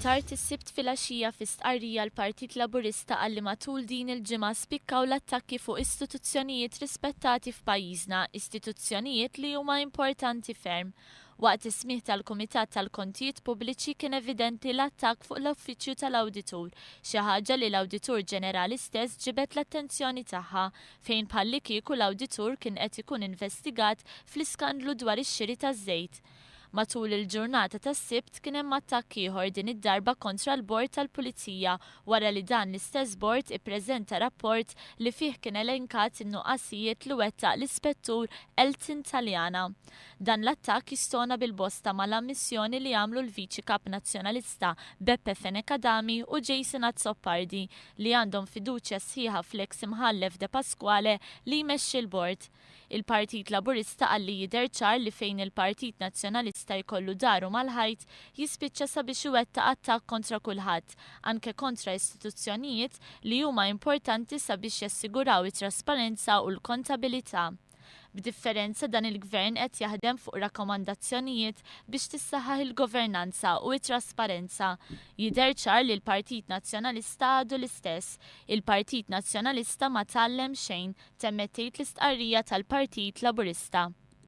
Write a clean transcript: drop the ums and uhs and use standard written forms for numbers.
Tard is-Sibt filgħaxija fi stqarrija l-Partit Laburista qal li matul din il-ġimgħa spikkaw l-attakki fuq istituzzjonijiet rispettati f'pajjiżna, istituzzjonijiet li huma importanti ferm. Waqt is-smiegħ tal-Kumitat tal-Kontijiet Pubbliċi kien evidenti l-attakk fuq l-Uffiċċju tal-Awditur, xi ħaġa li l-Awditur ġenerali stess ġibet l-attenzjoni tagħha fejn bħalli kieku l-Awditur kien qed ikun investigat fl-iskandlu dwar ix-xiri taż-żejt. Matul il-ġurnata tas-Sibt kien hemm attakk ieħor din id-darba kontra l-Bord tal-Pulizija wara li dan l-istess bord ippreżenta rapport li fih kien elenkat in-nuqqasijiet li wettaq l-Ispettur Elton Taliana. Dan l-attakk jistona bil-bosta mal-ammissjoni li għamlu l-Viċi Kap Nazzjonalista Beppe Fenekadami u Jason Azzopardi li għandhom fiduċja sħiħa fl-eks imħallef De Pasquale li jmexxi l-bord. Il-Partit Laburista qal li jidher ċar li fejn il-Partit Nazzjonalista jkollu daru mal-ħajt jispiċċa sabiex iwettaq attakk kontra kulħadd, anke kontra istituzzjonijiet li huma importanti sabiex jassiguraw it-trasparenza u l-kontabilità. B'differenza dan il-Gvern qed jaħdem fuq rakkomandazzjonijiet biex tissaħħaħ il-governanza u t-trasparenza. Jidher ċar li l-Partit Nazzjonalista għadu l-istess. Il-Partit Nazzjonalista ma tgħallem xejn, temmet tgħid l-istqarrija tal-Partit Laburista.